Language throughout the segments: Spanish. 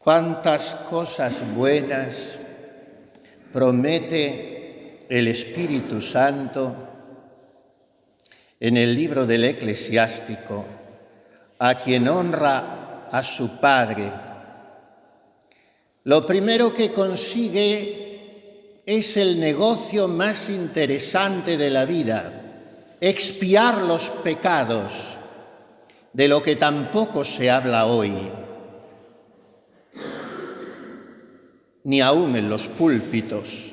Cuántas cosas buenas promete el Espíritu Santo en el libro del Eclesiástico a quien honra a su Padre. Lo primero que consigue es el negocio más interesante de la vida, expiar los pecados, de lo que tampoco se habla hoy, ni aún en los púlpitos.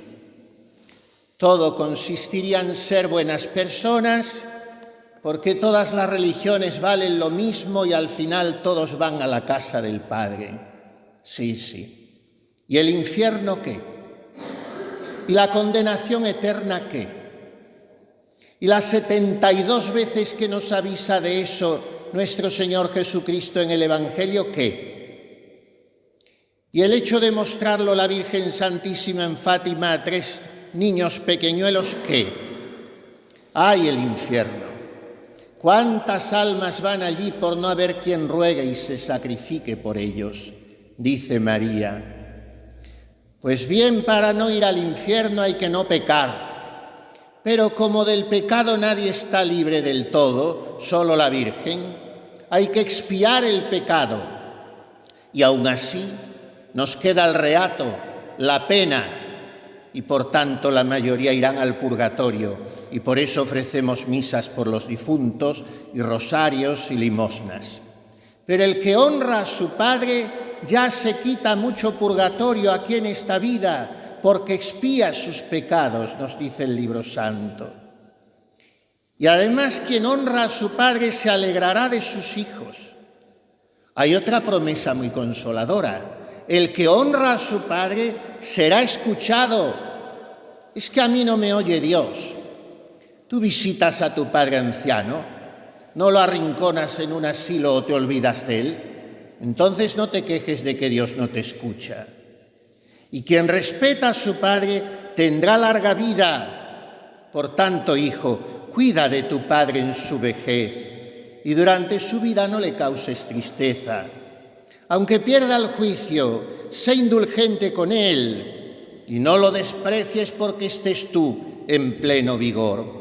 Todo consistiría en ser buenas personas, porque todas las religiones valen lo mismo y al final todos van a la casa del Padre. Sí. ¿Y el infierno qué? ¿Y la condenación eterna qué? ¿Y las 72 veces que nos avisa de eso nuestro Señor Jesucristo en el Evangelio qué? Y el hecho de mostrarlo la Virgen Santísima en Fátima a 3 niños pequeñuelos, ¿qué? ¡Ay, el infierno! ¿Cuántas almas van allí por no haber quien ruegue y se sacrifique por ellos? Dice María. Pues bien, para no ir al infierno hay que no pecar. Pero como del pecado nadie está libre del todo, solo la Virgen, hay que expiar el pecado. Y aún así nos queda el reato, la pena, y por tanto la mayoría irán al purgatorio, y por eso ofrecemos misas por los difuntos y rosarios y limosnas. Pero el que honra a su Padre ya se quita mucho purgatorio aquí en esta vida, porque expía sus pecados, nos dice el libro santo. Y además quien honra a su Padre se alegrará de sus hijos. Hay otra promesa muy consoladora. El que honra a su Padre será escuchado. Es que a mí no me oye Dios. Tú visitas a tu padre anciano, no lo arrinconas en un asilo o te olvidas de él. Entonces no te quejes de que Dios no te escucha. Y quien respeta a su Padre tendrá larga vida. Por tanto, hijo, cuida de tu Padre en su vejez y durante su vida no le causes tristeza. Aunque pierda el juicio, sé indulgente con él y no lo desprecies porque estés tú en pleno vigor.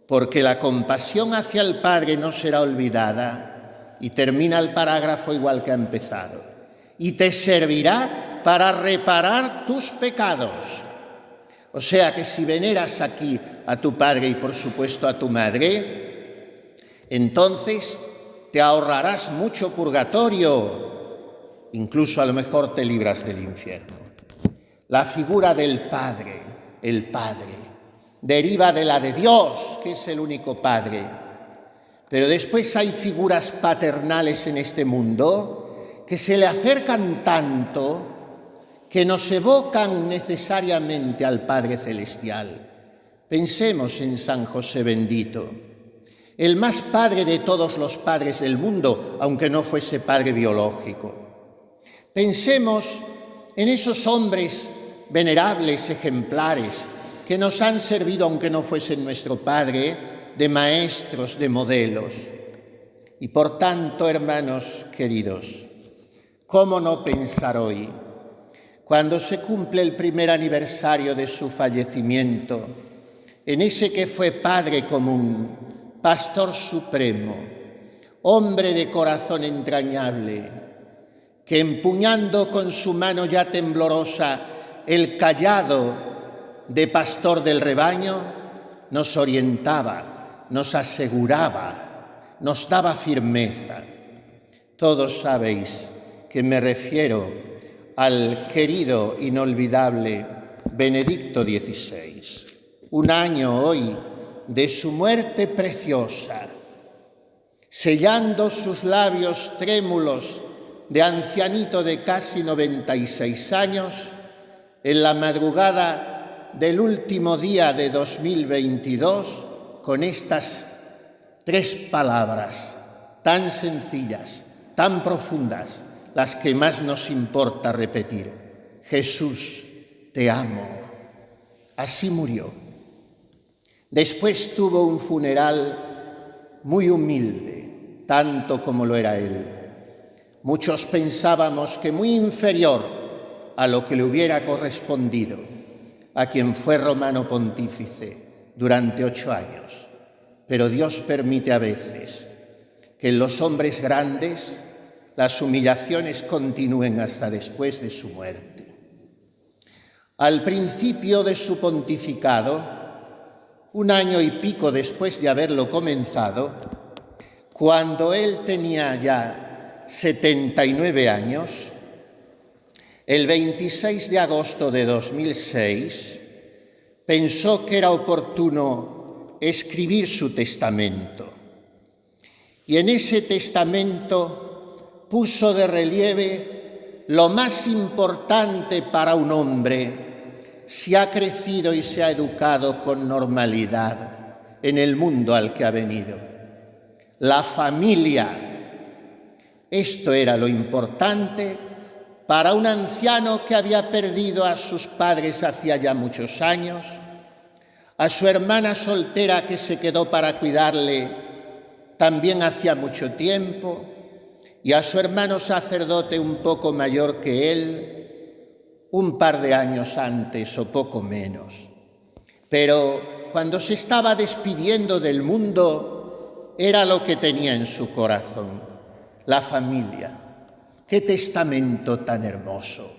Porque la compasión hacia el Padre no será olvidada, y termina el parágrafo igual que ha empezado, y te servirá para reparar tus pecados. O sea que si veneras aquí a tu Padre y por supuesto a tu Madre, entonces te ahorrarás mucho purgatorio, incluso a lo mejor te libras del infierno. La figura del Padre, el Padre, deriva de la de Dios, que es el único Padre. Pero después hay figuras paternales en este mundo que se le acercan tanto que nos evocan necesariamente al Padre Celestial. Pensemos en San José bendito, el más padre de todos los padres del mundo, aunque no fuese padre biológico. Pensemos en esos hombres venerables, ejemplares, que nos han servido, aunque no fuesen nuestro Padre, de maestros, de modelos. Y por tanto, hermanos queridos, ¿cómo no pensar hoy, cuando se cumple el primer aniversario de su fallecimiento, en ese que fue Padre común, Pastor supremo, hombre de corazón entrañable, que empuñando con su mano ya temblorosa el cayado de pastor del rebaño, nos orientaba, nos aseguraba, nos daba firmeza? Todos sabéis que me refiero al querido, inolvidable Benedicto XVI. Un año hoy de su muerte preciosa, sellando sus labios trémulos de ancianito de casi 96 años, en la madrugada del último día de 2022, con estas 3 palabras tan sencillas, tan profundas, las que más nos importa repetir: Jesús, te amo. Así murió. Después tuvo un funeral muy humilde, tanto como lo era él. Muchos pensábamos que muy inferior a lo que le hubiera correspondido a quien fue romano pontífice durante 8 años. Pero Dios permite a veces que en los hombres grandes las humillaciones continúen hasta después de su muerte. Al principio de su pontificado, 1 año y pico después de haberlo comenzado, cuando él tenía ya 79 años, el 26 de agosto de 2006, pensó que era oportuno escribir su testamento. Y en ese testamento puso de relieve lo más importante para un hombre si ha crecido y se ha educado con normalidad en el mundo al que ha venido: la familia. Esto era lo importante para un anciano que había perdido a sus padres hacía ya muchos años, a su hermana soltera que se quedó para cuidarle también hacía mucho tiempo, y a su hermano sacerdote un poco mayor que él, un par de años antes o poco menos. Pero cuando se estaba despidiendo del mundo, era lo que tenía en su corazón: la familia. ¡Qué testamento tan hermoso!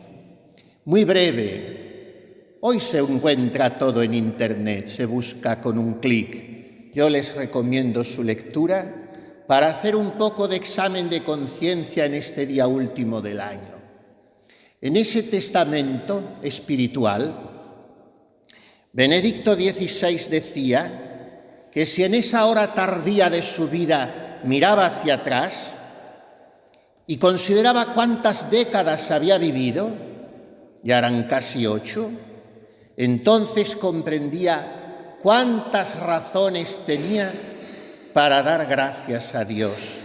Muy breve. Hoy se encuentra todo en Internet, se busca con un clic. Yo les recomiendo su lectura para hacer un poco de examen de conciencia en este día último del año. En ese testamento espiritual, Benedicto XVI decía que si en esa hora tardía de su vida miraba hacia atrás y consideraba cuántas décadas había vivido, ya eran casi 8, entonces comprendía cuántas razones tenía para dar gracias a Dios.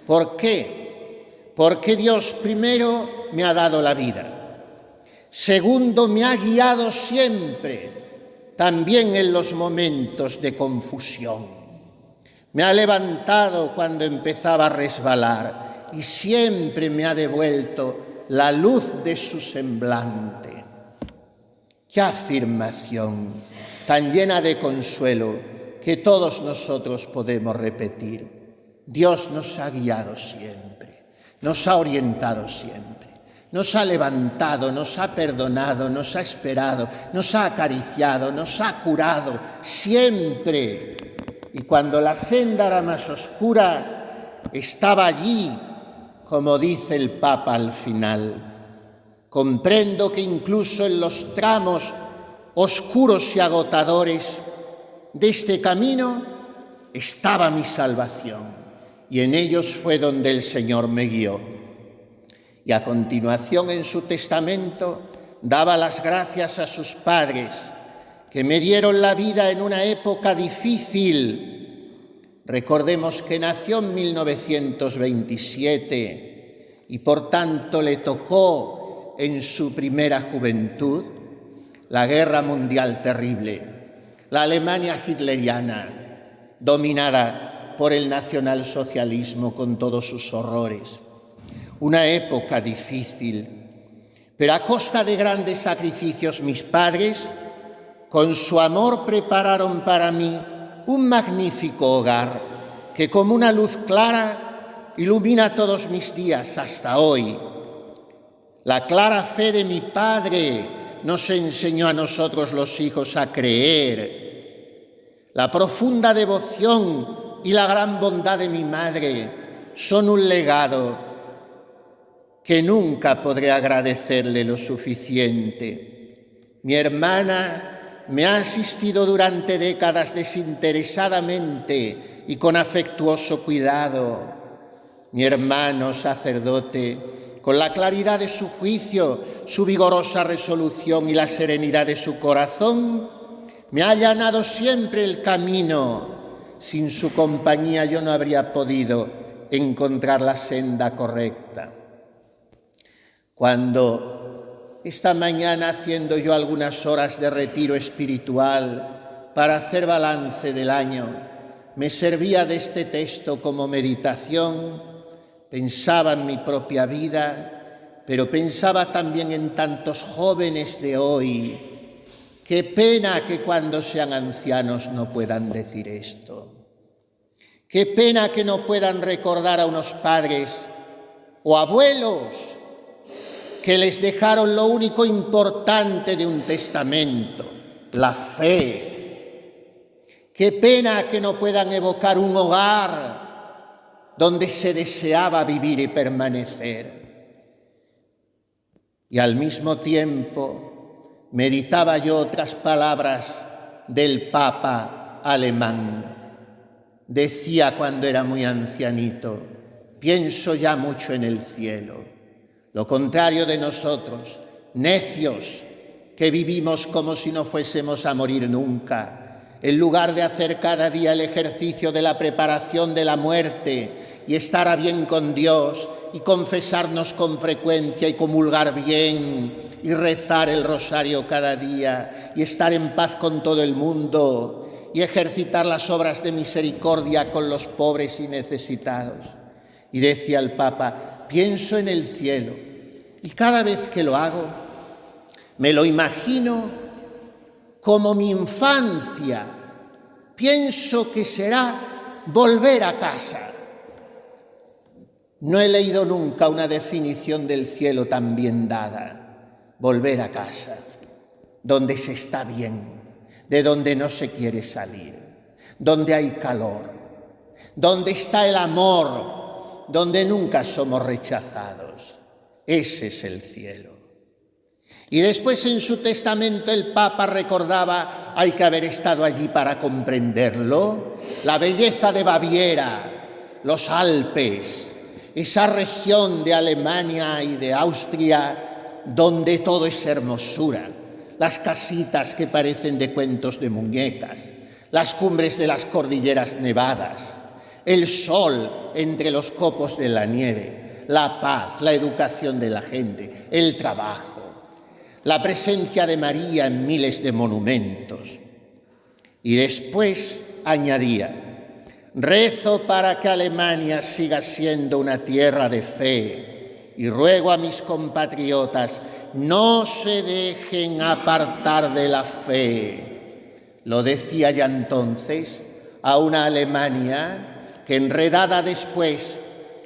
¿Por qué? Porque Dios, primero, me ha dado la vida. Segundo, me ha guiado siempre, también en los momentos de confusión. Me ha levantado cuando empezaba a resbalar y siempre me ha devuelto la luz de su semblante. ¡Qué afirmación tan llena de consuelo que todos nosotros podemos repetir! Dios nos ha guiado siempre, nos ha orientado siempre, nos ha levantado, nos ha perdonado, nos ha esperado, nos ha acariciado, nos ha curado siempre. Y cuando la senda era más oscura, estaba allí, como dice el Papa al final. Comprendo que incluso en los tramos oscuros y agotadores de este camino estaba mi salvación, y en ellos fue donde el Señor me guió. Y a continuación, en su testamento, daba las gracias a sus padres, que me dieron la vida en una época difícil. Recordemos que nació en 1927 y por tanto le tocó en su primera juventud la Guerra Mundial terrible, la Alemania hitleriana, dominada por el nacionalsocialismo con todos sus horrores. Una época difícil, pero a costa de grandes sacrificios mis padres, con su amor, prepararon para mí un magnífico hogar que como una luz clara ilumina todos mis días hasta hoy. La clara fe de mi padre nos enseñó a nosotros los hijos a creer. La profunda devoción y la gran bondad de mi madre son un legado que nunca podré agradecerle lo suficiente. Mi hermana me ha asistido durante décadas desinteresadamente y con afectuoso cuidado. Mi hermano sacerdote, con la claridad de su juicio, su vigorosa resolución y la serenidad de su corazón, me ha allanado siempre el camino. Sin su compañía yo no habría podido encontrar la senda correcta. Cuando esta mañana, haciendo yo algunas horas de retiro espiritual para hacer balance del año, me servía de este texto como meditación, Pensaba en mi propia vida, pero pensaba también en tantos jóvenes de hoy. Qué pena que cuando sean ancianos no puedan decir esto. Qué pena que no puedan recordar a unos padres o abuelos que les dejaron lo único importante de un testamento, la fe. Qué pena que no puedan evocar un hogar donde se deseaba vivir y permanecer. Y al mismo tiempo meditaba yo otras palabras del Papa alemán. Decía cuando era muy ancianito: pienso ya mucho en el cielo. Lo contrario de nosotros, necios, que vivimos como si no fuésemos a morir nunca, en lugar de hacer cada día el ejercicio de la preparación de la muerte y estar a bien con Dios y confesarnos con frecuencia y comulgar bien y rezar el rosario cada día y estar en paz con todo el mundo y ejercitar las obras de misericordia con los pobres y necesitados. Y decía el Papa: pienso en el cielo y cada vez que lo hago me lo imagino como mi infancia. Pienso que será volver a casa. No he leído nunca una definición del cielo tan bien dada. Volver a casa, donde se está bien, de donde no se quiere salir, donde hay calor, donde está el amor, donde nunca somos rechazados. Ese es el cielo. Y después en su testamento el Papa recordaba: hay que haber estado allí para comprenderlo, la belleza de Baviera, los Alpes, esa región de Alemania y de Austria donde todo es hermosura, las casitas que parecen de cuentos de muñecas, las cumbres de las cordilleras nevadas, el sol entre los copos de la nieve, la paz, la educación de la gente, el trabajo, la presencia de María en miles de monumentos. Y después añadía: rezo para que Alemania siga siendo una tierra de fe y ruego a mis compatriotas no se dejen apartar de la fe. Lo decía ya entonces a una Alemania que, enredada después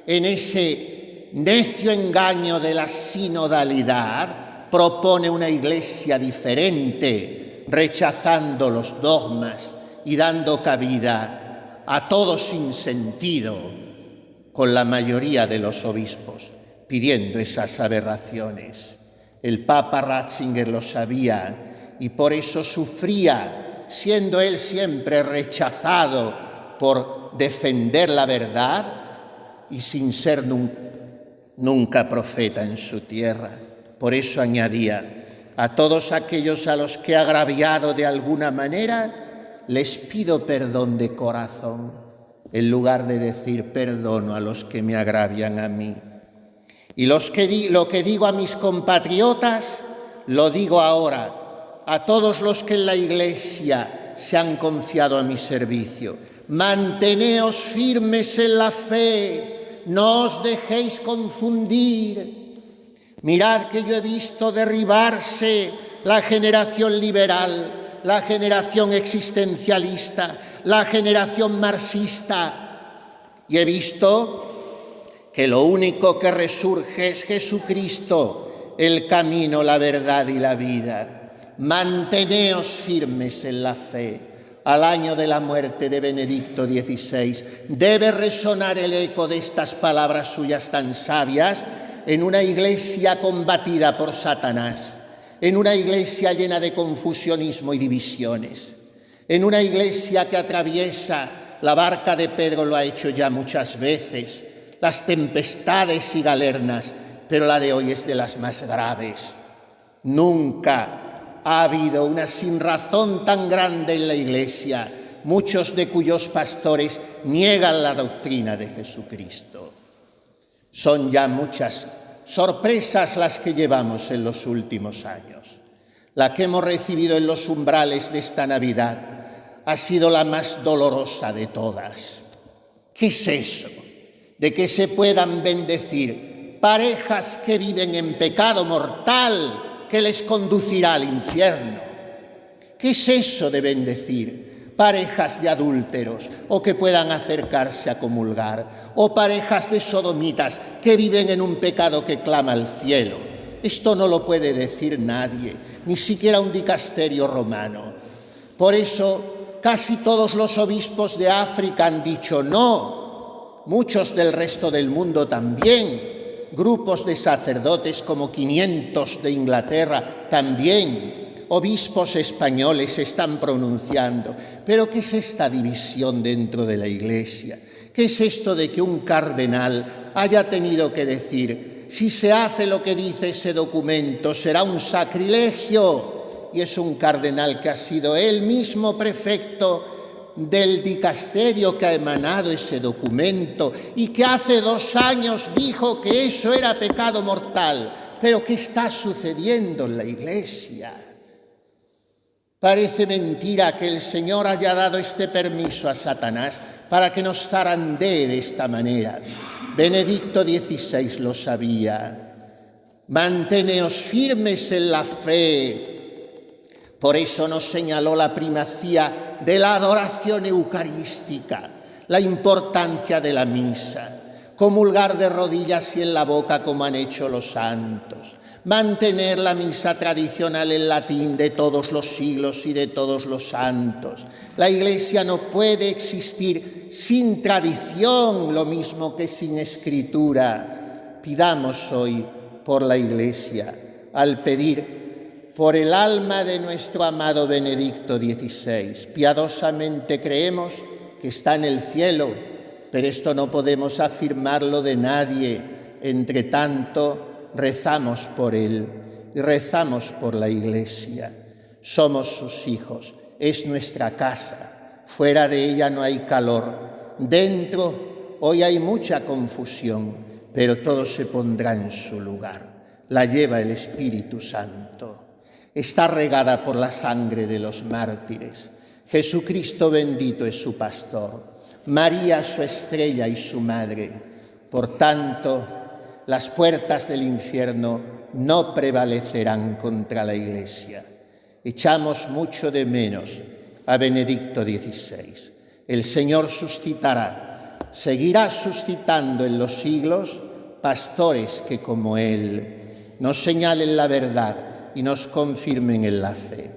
en ese necio engaño de la sinodalidad, propone una iglesia diferente, rechazando los dogmas y dando cabida a todo sin sentido, con la mayoría de los obispos pidiendo esas aberraciones. El Papa Ratzinger lo sabía y por eso sufría, siendo él siempre rechazado por defender la verdad y sin ser nunca profeta en su tierra. Por eso añadía: a todos aquellos a los que he agraviado de alguna manera, les pido perdón de corazón, en lugar de decir perdono a los que me agravian a mí. Y lo que digo a mis compatriotas, lo digo ahora a todos los que en la Iglesia se han confiado a mi servicio. Manteneos firmes en la fe, no os dejéis confundir. Mirad que yo he visto derribarse la generación liberal, la generación existencialista, la generación marxista, y he visto que lo único que resurge es Jesucristo, el camino, la verdad y la vida. Manteneos firmes en la fe. Al año de la muerte de Benedicto XVI debe resonar el eco de estas palabras suyas tan sabias en una iglesia combatida por Satanás, en una iglesia llena de confusionismo y divisiones, en una iglesia que atraviesa, la barca de Pedro lo ha hecho ya muchas veces, las tempestades y galernas, pero la de hoy es de las más graves. Nunca ha habido una sinrazón tan grande en la Iglesia, muchos de cuyos pastores niegan la doctrina de Jesucristo. Son ya muchas sorpresas las que llevamos en los últimos años. La que hemos recibido en los umbrales de esta Navidad ha sido la más dolorosa de todas. ¿Qué es eso de que se puedan bendecir parejas que viven en pecado mortal que les conducirá al infierno. ¿Qué es eso de bendecir parejas de adúlteros o que puedan acercarse a comulgar, o parejas de sodomitas que viven en un pecado que clama al cielo? Esto no lo puede decir nadie, ni siquiera un dicasterio romano. Por eso casi todos los obispos de África han dicho no, muchos del resto del mundo también, grupos de sacerdotes como 500 de Inglaterra también, obispos españoles se están pronunciando. Pero ¿qué es esta división dentro de la Iglesia? ¿Qué es esto de que un cardenal haya tenido que decir, si se hace lo que dice ese documento será un sacrilegio? Y es un cardenal que ha sido él mismo prefecto del dicasterio que ha emanado ese documento y que hace 2 años dijo que eso era pecado mortal. ¿Pero qué está sucediendo en la Iglesia? Parece mentira que el Señor haya dado este permiso a Satanás para que nos zarandee de esta manera. Benedicto XVI lo sabía. Manteneos firmes en la fe. Por eso nos señaló la primacía de la adoración eucarística, la importancia de la misa, comulgar de rodillas y en la boca como han hecho los santos, mantener la misa tradicional en latín de todos los siglos y de todos los santos. La Iglesia no puede existir sin tradición, lo mismo que sin escritura. Pidamos hoy por la Iglesia, al pedir por el alma de nuestro amado Benedicto XVI. Piadosamente creemos que está en el cielo, pero esto no podemos afirmarlo de nadie. Entre tanto, rezamos por él y rezamos por la Iglesia. Somos sus hijos, es nuestra casa. Fuera de ella no hay calor. Dentro hoy hay mucha confusión, pero todo se pondrá en su lugar. La lleva el Espíritu Santo. Está regada por la sangre de los mártires. Jesucristo bendito es su pastor. María su estrella y su madre. Por tanto, las puertas del infierno no prevalecerán contra la Iglesia. Echamos mucho de menos a Benedicto XVI. El Señor suscitará, seguirá suscitando en los siglos pastores que como Él nos señalen la verdad y nos confirmen en la fe.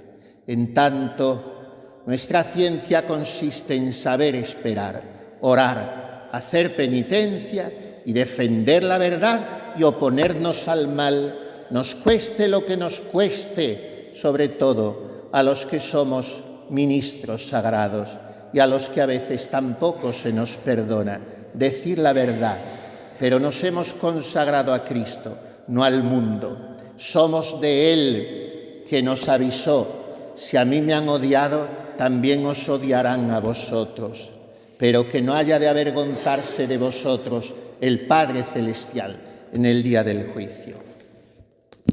En tanto, nuestra ciencia consiste en saber esperar, orar, hacer penitencia y defender la verdad y oponernos al mal, nos cueste lo que nos cueste, sobre todo a los que somos ministros sagrados y a los que a veces tampoco se nos perdona decir la verdad, pero nos hemos consagrado a Cristo, no al mundo. Somos de Él, que nos avisó, si a mí me han odiado, también os odiarán a vosotros, pero que no haya de avergonzarse de vosotros el Padre Celestial en el día del juicio.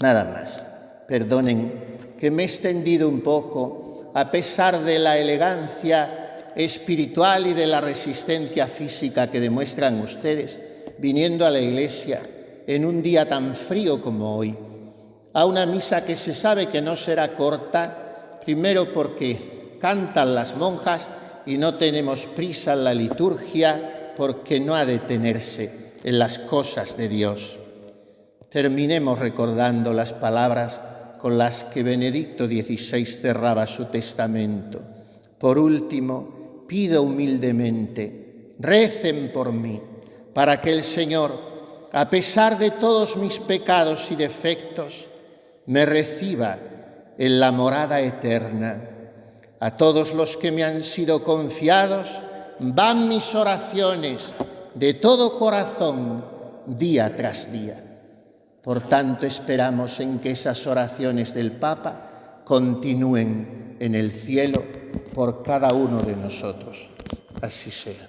Nada más. Perdonen que me he extendido un poco, a pesar de la elegancia espiritual y de la resistencia física que demuestran ustedes, viniendo a la Iglesia en un día tan frío como hoy, a una misa que se sabe que no será corta, primero porque cantan las monjas y no tenemos prisa en la liturgia, porque no ha de tenerse en las cosas de Dios. Terminemos recordando las palabras con las que Benedicto XVI cerraba su testamento. Por último, pido humildemente, recen por mí, para que el Señor, a pesar de todos mis pecados y defectos, me reciba en la morada eterna. A todos los que me han sido confiados van mis oraciones de todo corazón, día tras día. Por tanto, esperamos en que esas oraciones del Papa continúen en el cielo por cada uno de nosotros. Así sea.